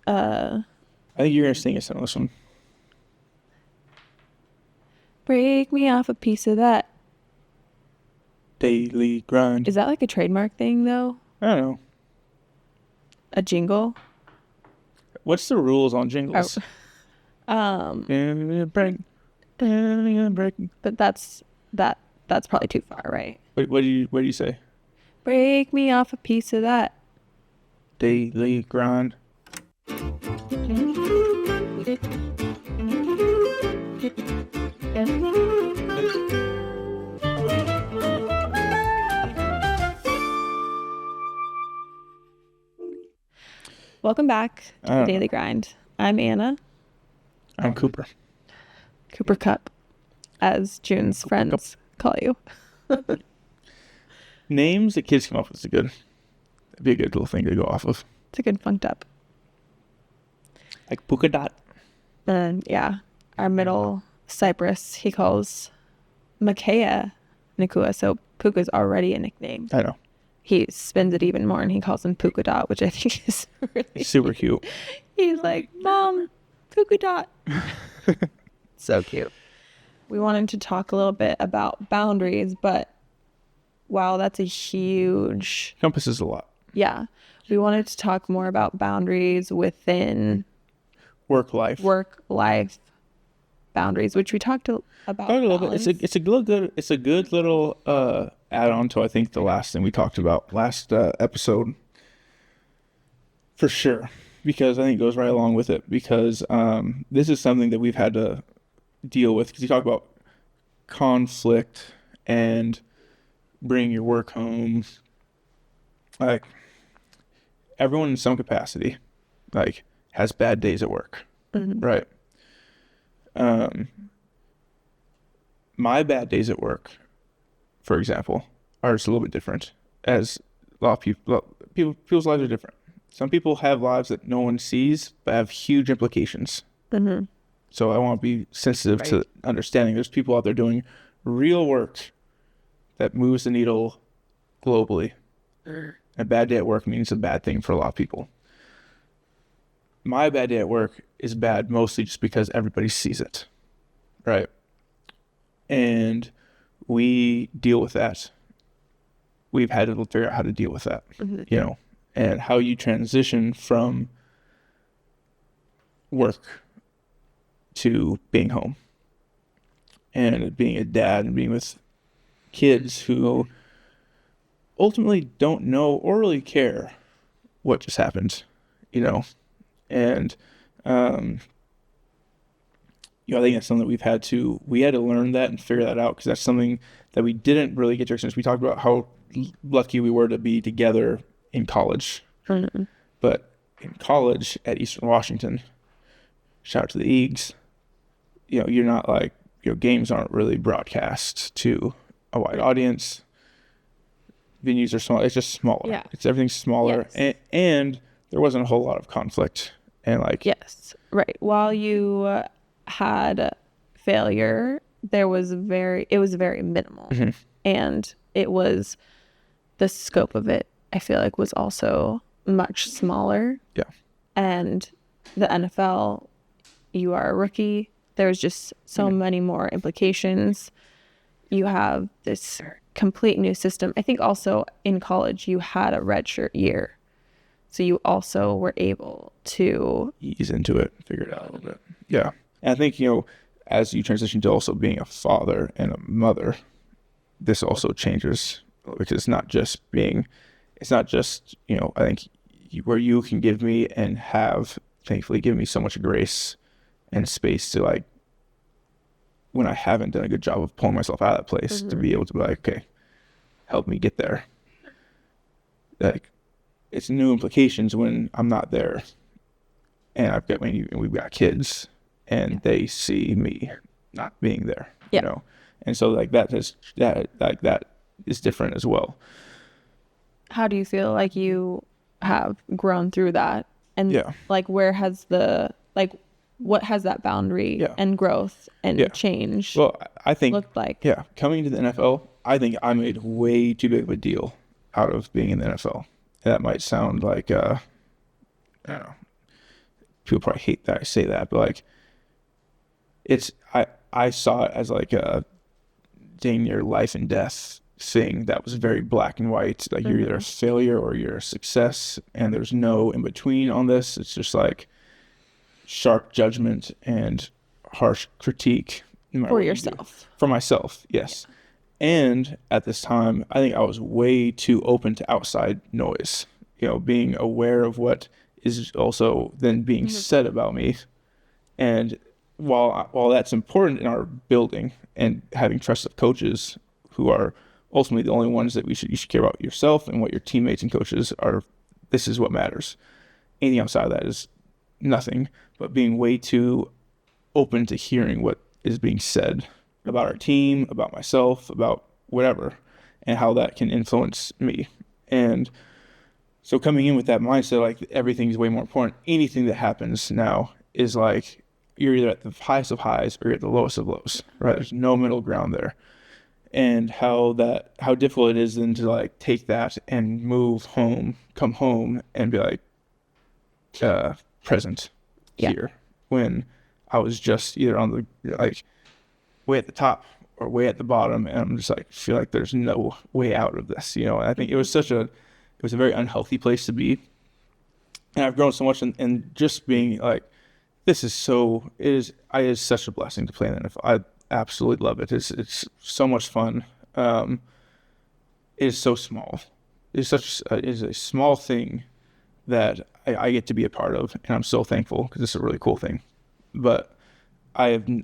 I think you're gonna sing us on this one. Break me off a piece of that. Daily grind. Is that like a trademark thing though? I don't know. A jingle? What's the rules on jingles? Break. But that's probably too far, right? What do you say? Break me off a piece of that. Daily grind. Welcome back to the Daily Grind. I'm Anna. I'm Cooper. Cooper Kupp, as June's Cooper friends call you. Names that kids come up with that'd be a good little thing to go off of. It's a good funked up. Like Puka dot. And yeah, our middle Cypress, he calls Makaya Nacua, so Puka's already a nickname. I know. He spins it even more and he calls him Puka Dot, which I think is really super cute. He's like, Mom, Puka Dot. So cute. We wanted to talk a little bit about boundaries, but wow, that's a huge... Encompasses a lot. Yeah. We wanted to talk more about boundaries within... Work life boundaries, which we talked about a little bit. It's a good little add-on to, I think, the last thing we talked about last episode, for sure, because I think it goes right along with it, because this is something that we've had to deal with, because you talk about conflict and bringing your work home. Like, everyone in some capacity like has bad days at work. Mm-hmm. Right. My bad days at work, for example, are just a little bit different, as a lot of people's lives are different. Some people have lives that no one sees but have huge implications. Mm-hmm. So I want to be sensitive to understanding there's people out there doing real work that moves the needle globally. A bad day at work means a bad thing for a lot of people. My bad day at work is bad mostly just because everybody sees it, right? And we deal with that. We've had to figure out how to deal with that, Mm-hmm. And how you transition from work to being home and being a dad and being with kids who ultimately don't know or really care what just happened, and I think that's something that we had to learn that and figure that out, because that's something that we didn't really get to experience. We talked about how lucky we were to be together in college. Mm-hmm. But in college at Eastern Washington, shout out to the Eags, you're not like, games aren't really broadcast to a wide audience. Venues are small. It's just smaller. Yeah. Everything's smaller. Yes. And there wasn't a whole lot of conflict. And yes, right. While you had failure, it was very minimal. Mm-hmm. And the scope of it, I feel like, was also much smaller. Yeah. And the NFL, you are a rookie. There's just so many more implications. You have this complete new system. I think also in college you had a redshirt year. So you also were able to ease into it, figure it out a little bit. Yeah. And I think, as you transition to also being a father and a mother, this also changes, because it's not just, I think where you can give me and have thankfully given me so much grace and space to, when I haven't done a good job of pulling myself out of that place, to be able to be like, okay, help me get there. It's new implications when I'm not there, and we've got kids, and they see me not being there, and so that is different as well. How do you feel like you have grown through that, and where has what has that boundary and growth and change? Well, I think looked like coming to the NFL, I think I made way too big of a deal out of being in the NFL. That might sound like I don't know, people probably hate that I say that, but like I saw it as like a dang near life and death thing that was very black and white. Like you're either a failure or you're a success, and there's no in between on this. It's just like sharp judgment and harsh critique For yourself. for myself, yes. And at this time, I think I was way too open to outside noise, being aware of what is also then being said about me. And while that's important in our building and having trusted coaches who are ultimately the only ones that you should care about yourself and what your teammates and coaches are, this is what matters. Anything outside of that is nothing, but being way too open to hearing what is being said about our team, about myself, about whatever, and how that can influence me. And so coming in with that mindset, like everything's way more important. Anything that happens now is like you're either at the highest of highs or you're at the lowest of lows, right? There's no middle ground there. And how difficult it is then to like take that and come home and be like present here when I was just either on the like way at the top or way at the bottom, and I'm just like feel like there's no way out of this, And I think it was a very unhealthy place to be, and I've grown so much and just being like, it is such a blessing to play in the NFL. I absolutely love it. It's so much fun. It is so small. It is a small thing that I get to be a part of, and I'm so thankful because it's a really cool thing. But I do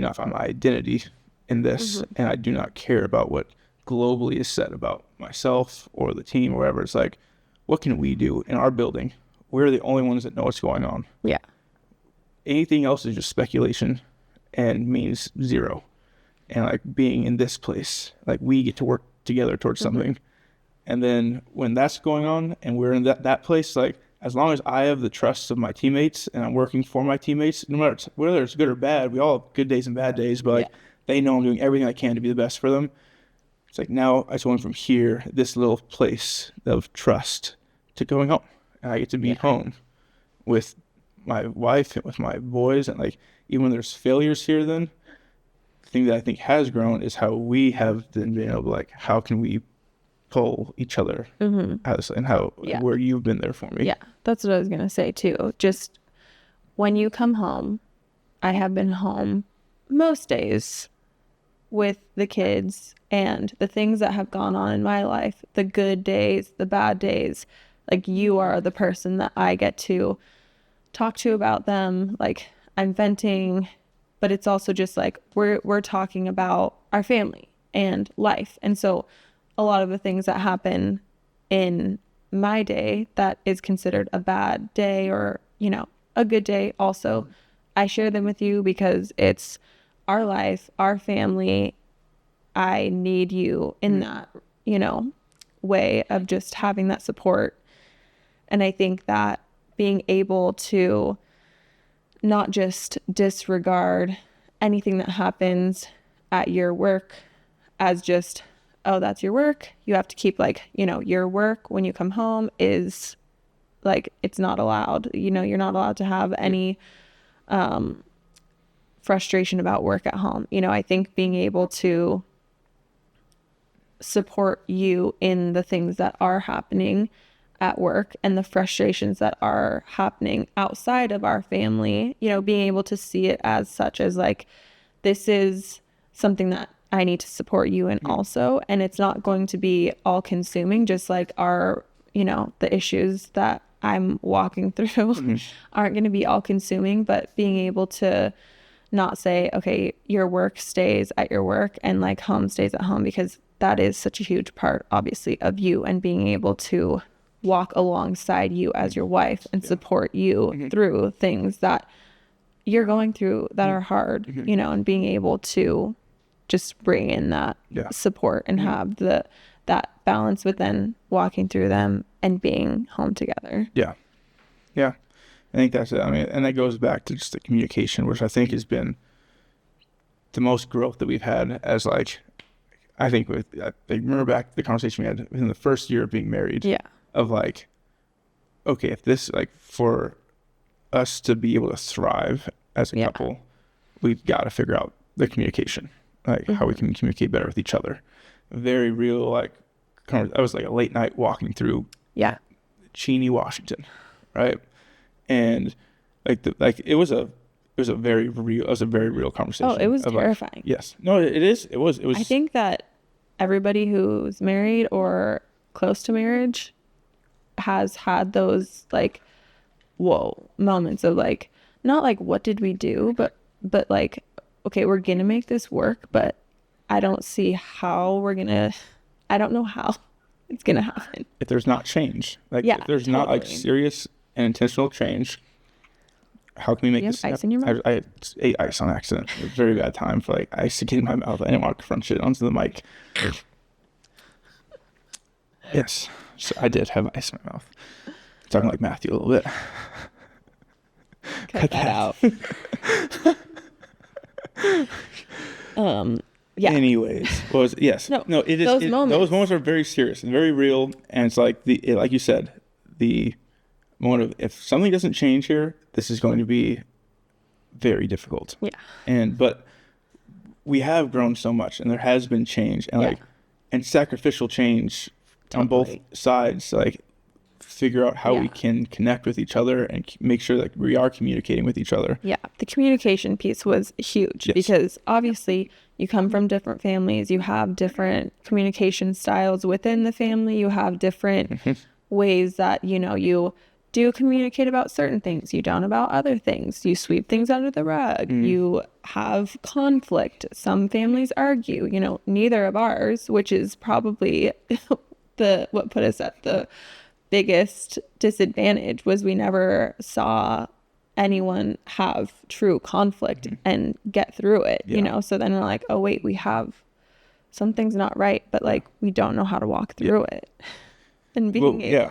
not find my identity in this, and I do not care about what globally is said about myself or the team or whatever. It's like, what can we do in our building? We're the only ones that know what's going on. Yeah. Anything else is just speculation and means zero. And like being in this place, like we get to work together towards something. And then when that's going on and we're in that place, like as long as I have the trust of my teammates and I'm working for my teammates, no matter whether it's good or bad, we all have good days and bad days, but like they know I'm doing everything I can to be the best for them. It's like now I just went from here, this little place of trust, to going home. And I get to be home with my wife and with my boys. And like, even when there's failures here, then the thing that I think has grown is how we have then been able to like, how can we pull each other out, and where you've been there for me. Yeah, that's what I was going to say too. Just when you come home, I have been home most days with the kids and the things that have gone on in my life, the good days, the bad days. Like you are the person that I get to talk to about them. Like I'm venting, but it's also just like we're talking about our family and life. And so a lot of the things that happen in my day that is considered a bad day or, a good day also, I share them with you because it's our life, our family. I need you in that, way of just having that support. And I think that being able to not just disregard anything that happens at your work as just, oh, that's your work. You have to keep your work when you come home is like, it's not allowed. You're not allowed to have any frustration about work at home. I think being able to support you in the things that are happening at work and the frustrations that are happening outside of our family, being able to see it as such as like, this is something that I need to support you in also. And it's not going to be all consuming, just like our, the issues that I'm walking through aren't going to be all consuming, but being able to not say, okay, your work stays at your work and like home stays at home, because that is such a huge part, obviously, of you, and being able to walk alongside you as your wife and support you through things that you're going through that are hard, and being able to just bring in that support and have that balance within walking through them and being home together. Yeah. I think that's it. I mean, and that goes back to just the communication, which I think has been the most growth that we've had as like, I think I remember back the conversation we had in the first year of being married. Yeah. Of like, okay, if this like for us to be able to thrive as a Yeah. couple, we've got to figure out the communication, like how we can communicate better with each other. Very real, like, I was like a late night walking through Yeah. Cheney, Washington, right? And it was a very real conversation. Oh, it was of, like, terrifying. yes. No, it is. It was. I think that everybody who's married or close to marriage has had those like, whoa moments of like, not like, what did we do? But like, okay, we're going to make this work, but I don't see how I don't know how it's going to happen. If there's not change, like Yeah, if there's not like totally. serious and intentional change, how can we make You have this? ice in your mouth? I ate ice on accident. It was a very bad time for like ice to get in my mouth. I didn't want to crunch it onto the mic. Yes, so I did have ice in my mouth. Talking like Matthew a little bit. Cut that out. Yeah. Anyways, yes. No, It is. those Those moments. moments are very serious and very real, and it's like like you said, the moment of if something doesn't change here, this is going to be very difficult. Yeah. But we have grown so much, and there has been change, and Yeah. and sacrificial change on both Totally. sides. Like figure out how we Yeah. can connect with each other and make sure that we are communicating with each other. Yeah, the communication piece was huge Yes. because obviously you come from different families, you have different communication styles within the family, you have different ways that, you do communicate about certain things, you don't about other things, you sweep things under the rug, you have conflict. Some families argue, neither of ours, which is probably what put us at the biggest disadvantage was we never saw anyone have true conflict and get through it, Yeah. so then we're like, oh wait, we have something's not right, but like we don't know how to walk through it and being able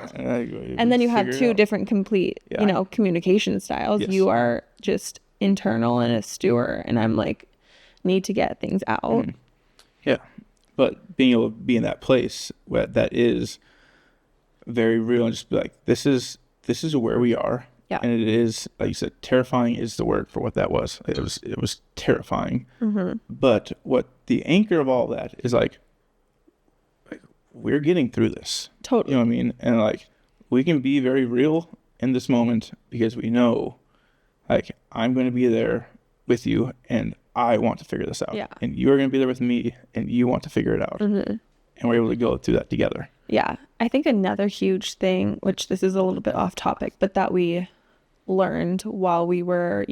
and then you have two different complete Yeah. communication styles. Yes. You are just internal and a stewer, and I'm like need to get things out. Yeah, but being able to be in that place where that is very real and just be like, this is where we are. Yeah. And it is, like you said, terrifying is the word for what that was. It was terrifying. But what the anchor of all that is like we're getting through this. Totally. You know what I mean? And like we can be very real in this moment because we know like I'm going to be there with you and I want to figure this out. Yeah. And you're going to be there with me and you want to figure it out. And we're able to go through that together. Yeah. I think another huge thing, which this is a little bit off topic, but that we learned while we were,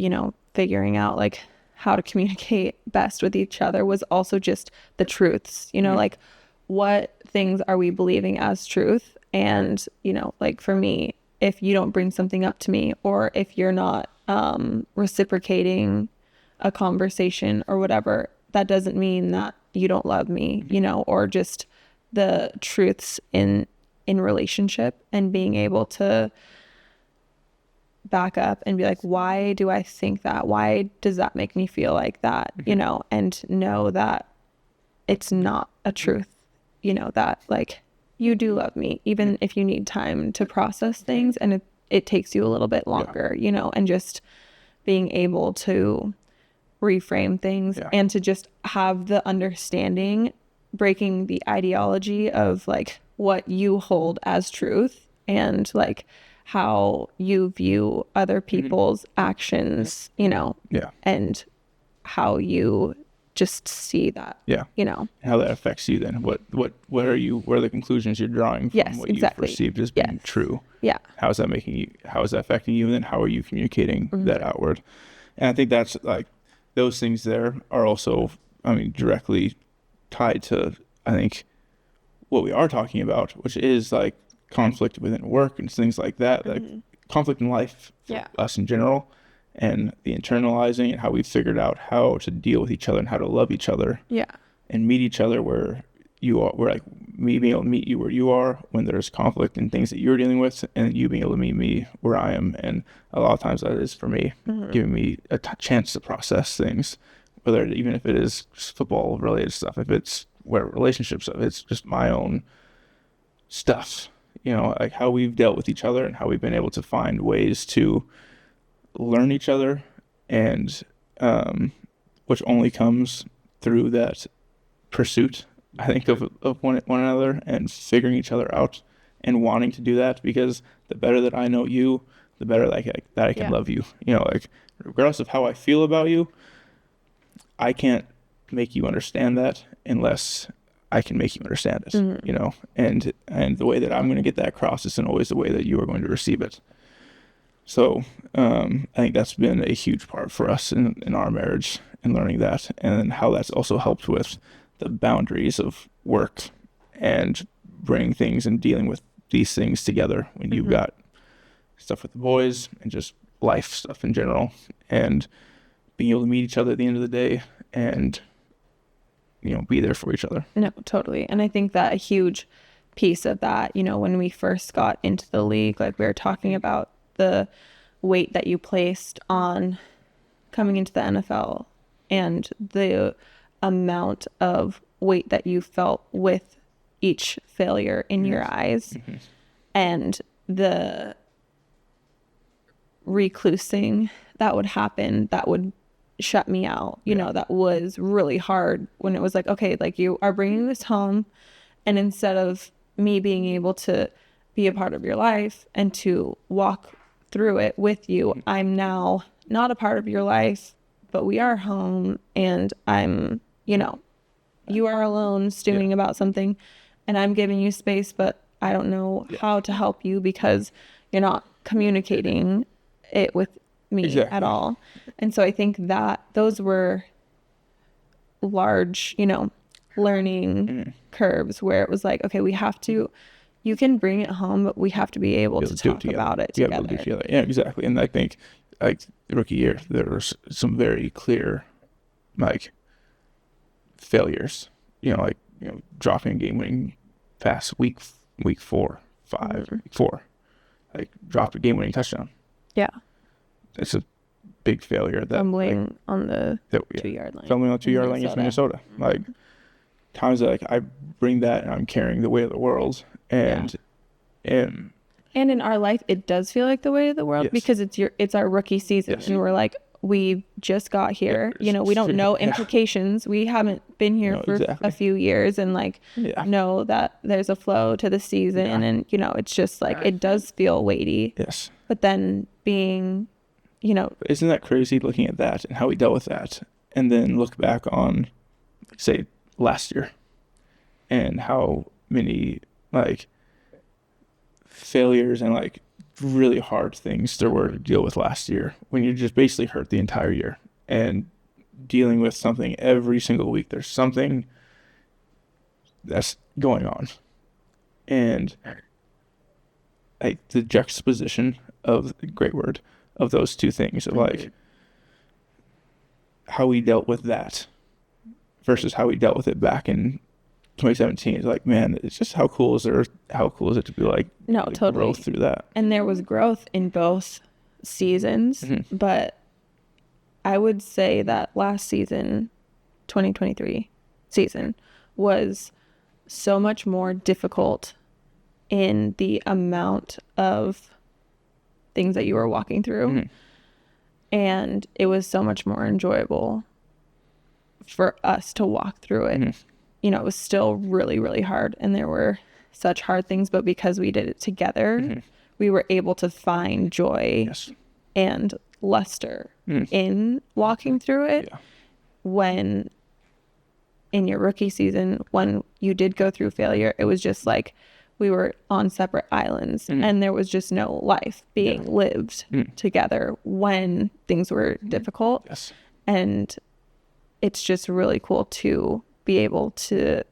figuring out like how to communicate best with each other was also just the truths, like what things are we believing as truth? And, like for me, if you don't bring something up to me or if you're not reciprocating a conversation or whatever, that doesn't mean that you don't love me, or just the truths in relationship and being able to back up and be like, why do I think that? Why does that make me feel like that? And know that it's not a truth, that like you do love me, even if you need time to process things and it takes you a little bit longer, and just being able to reframe things and to just have the understanding, breaking the ideology of like what you hold as truth and like how you view other people's actions, and how you just see that, how that affects you then. What are the conclusions you're drawing from Yes, what exactly. you perceived as being true? Yeah. How is that affecting you? And then how are you communicating that outward? And I think that's like those things there are also, directly tied to, I think, what we are talking about, which is like conflict within work and things like that, like conflict in life for us in general, and the internalizing and how we've figured out how to deal with each other and how to love each other and meet each other where you are, where like me being able to meet you where you are when there's conflict and things that you're dealing with, and you being able to meet me where I am. And a lot of times that is for me, giving me a chance to process things, whether even if it is just football related stuff, if it's where relationships stuff, it's just my own stuff, like how we've dealt with each other and how we've been able to find ways to learn each other, and which only comes through that pursuit, I think, of one another and figuring each other out and wanting to do that, because the better that I know you, the better that I can love you. Like, regardless of how I feel about you, I can't make you understand that unless I can make you understand it. And the way that I'm going to get that across isn't always the way that you are going to receive it. So I think that's been a huge part for us in our marriage, and learning that, and how that's also helped with the boundaries of work and bringing things and dealing with these things together when you've got stuff with the boys and just life stuff in general, and being able to meet each other at the end of the day and be there for each other. No, totally. And I think that a huge piece of that, when we first got into the league, like we were talking about the weight that you placed on coming into the NFL and the amount of weight that you felt with each failure in your eyes, and the reclusing that would happen, that would shut me out. That was really hard when it was like, okay, like you are bringing this home, and instead of me being able to be a part of your life and to walk through it with you, I'm now not a part of your life, but we are home, and I'm, you are alone stewing about something, and I'm giving you space, but I don't know how to help you because you're not communicating it with me at all. And so I think that those were large, learning curves where it was like, okay, you can bring it home, but we have to be able to talk about it together. Yeah, exactly. And I think, like, the rookie year, there was some very clear, like, failures. Dropping a game-winning pass week 4, 5, week 4, like, dropped a game-winning touchdown. Yeah, it's a big failure. That fumbling on the 2-yard line. Fumbling on the 2-yard line against Minnesota. Like, times that, like, I bring that and I'm carrying the weight of the world, and in our life it does feel like the weight of the world, because it's our rookie season, and we're like, we just got here, we don't know implications. We haven't been here for a few years, and like know that there's a flow to the season, and it's just like, it does feel weighty. But then being, isn't that crazy, looking at that and how we dealt with that, and then look back on, say, last year, and how many, like, failures and, like, really hard things there were to deal with last year, when you just basically hurt the entire year and dealing with something every single week. There's something that's going on, and like the juxtaposition of, great word, of those two things, of like how we dealt with that versus how we dealt with it back in 2017. It's like, man, it's just how cool is it to be like, totally growth through that. And there was growth in both seasons, but I would say that last season, 2023 season, was so much more difficult in the amount of things that you were walking through, and it was so much more enjoyable for us to walk through it. It was still really, really hard, and there were such hard things, but because we did it together, we were able to find joy and luster in walking through it. When in your rookie season, when you did go through failure, it was just like we were on separate islands, and there was just no life being lived together when things were difficult. And it's just really cool to be able to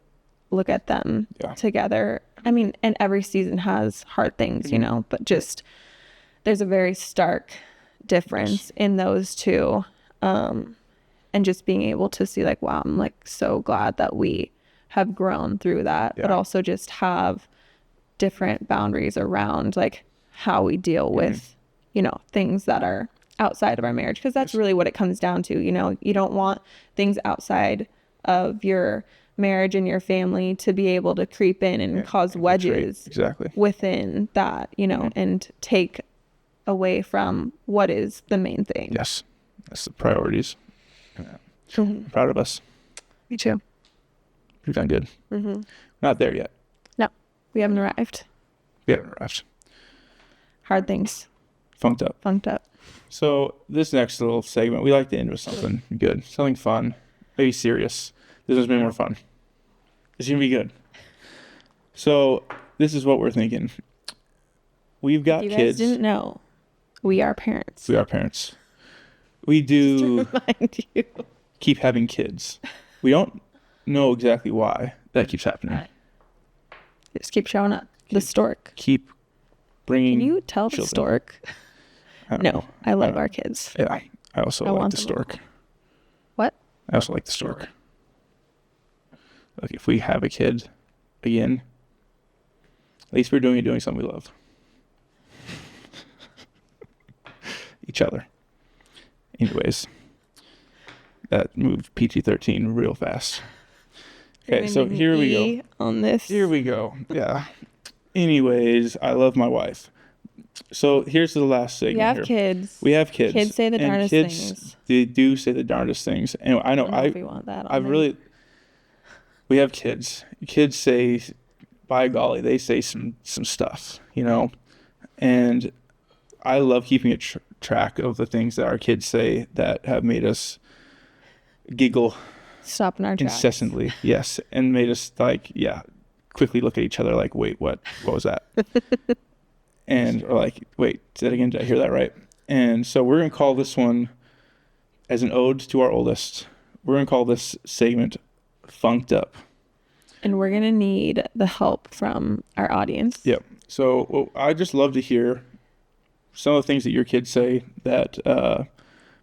look at them together. I mean, and every season has hard things, but just there's a very stark difference in those two. And just being able to see, like, wow, I'm like so glad that we have grown through that, but also just have different boundaries around like how we deal with, things that are outside of our marriage. Because that's really what it comes down to. You don't want things outside of your marriage and your family to be able to creep in and cause wedges exactly within that, and take away from what is the main thing. Yes. That's the priorities. Yeah. Mhm. I'm proud of us. Me too. We've done good. Mm-hmm. Not there yet. No, we haven't arrived. We haven't arrived. Hard things. Funked up. So this next little segment, we like to end with something good, something fun, maybe serious. This is maybe more fun. It's gonna be good. So this is what we're thinking. We've got If you kids. guys didn't know, we are parents. We are parents. We do Just to remind you. keep having kids. We don't know exactly why that keeps happening. Just keep showing up. The stork. Keep bringing. Can you tell the children. stork? I don't No, know. I love our kids. Yeah, I also I like want the them. stork. What? I also like the stork. Look, if we have a kid again, at least we're doing something we love. Each other. Anyways, that moved PG-13 real fast. Okay, so here we go. On this. Here we go. Yeah. Anyways, I love my wife. So here's the last segment. We have here. kids. We have kids. Kids say the and darndest kids, things. They do say the darndest things. And I know I don't know if we want that. I've really. We have kids. Kids say, by golly, they say some stuff, you know, and I love keeping a track of the things that our kids say that have made us giggle stop in our tracks. incessantly. Yes, and made us quickly look at each other like, wait, what was that? And or like, wait, say that again. Did I hear that right? And so we're gonna call this one as an ode to our oldest. We're gonna call this segment "Funked Up." And we're gonna need the help from our audience. Yep. So I just love to hear some of the things that your kids say that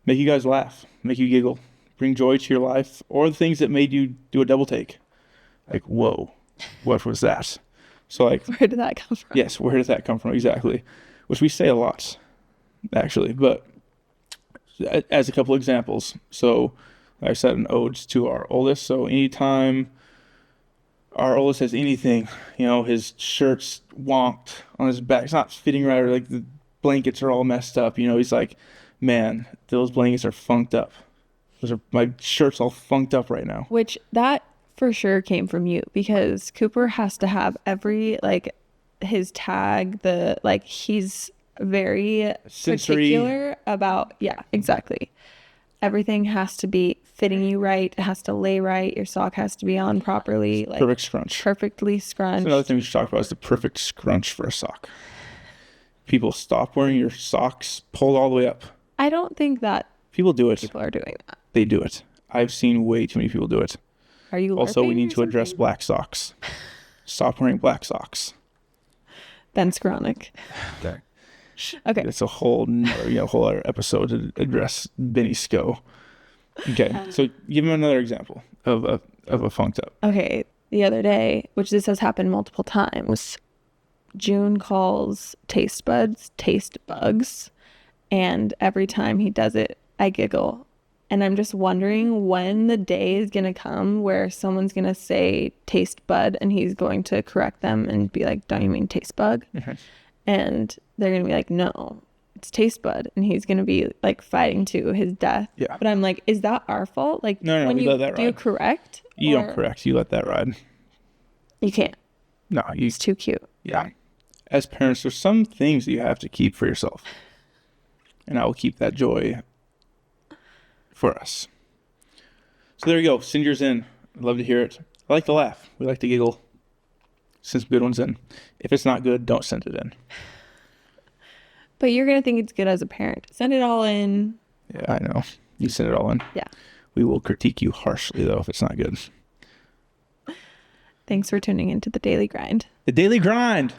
make you guys laugh, make you giggle, bring joy to your life, or the things that made you do a double take. Like, whoa, what was that? So like, Where did that come from? yes, where did that come from exactly? Which we say a lot, actually, but as a couple examples. So like I said, an ode to our oldest. So anytime our oldest has anything, you know, his shirt's wonked on his back, it's not fitting right, or like the blankets are all messed up, you know, he's like, man, those blankets are funked up. My shirt's all funked up right now. Which that for sure came from you, because Cooper has to have every, like, his tag, he's very Sensory. particular about, exactly. Everything has to be fitting you right. It has to lay right. Your sock has to be on properly. Like, Perfect scrunch. perfectly scrunched. Another thing we should talk about is the perfect scrunch for a sock. People stop wearing your socks pulled all the way up. I don't think that People do it. people are doing that. They do it. I've seen way too many people do it. Are you Also, we LARPing need or to address something? black socks. Stop wearing black socks. Ben's chronic. Okay. Okay. It's a whole other episode to address Benny Sco. Okay, so give him another example of a funked up. Okay. The other day, which this has happened multiple times, June calls taste buds taste bugs. And every time he does it, I giggle. And I'm just wondering when the day is going to come where someone's going to say taste bud and he's going to correct them and be like, don't you mean taste bug? Mm-hmm. And they're going to be like, no, it's taste bud. And he's going to be like fighting to his death. Yeah. But I'm like, is that our fault? Like, No, when we you let that do ride. correct? You or- don't correct. You let that ride. You can't. No, you. It's too cute. Yeah. As parents, there's some things that you have to keep for yourself. And I will keep that joy for us. So there you go. Send yours in. I'd love to hear it. I like to laugh. We like to giggle. Send some good ones in. If it's not good, don't send it in. But you're going to think it's good as a parent. Send it all in. Yeah, I know. You send it all in. Yeah. We will critique you harshly, though, if it's not good. Thanks for tuning into the Daily Grind. The Daily Grind.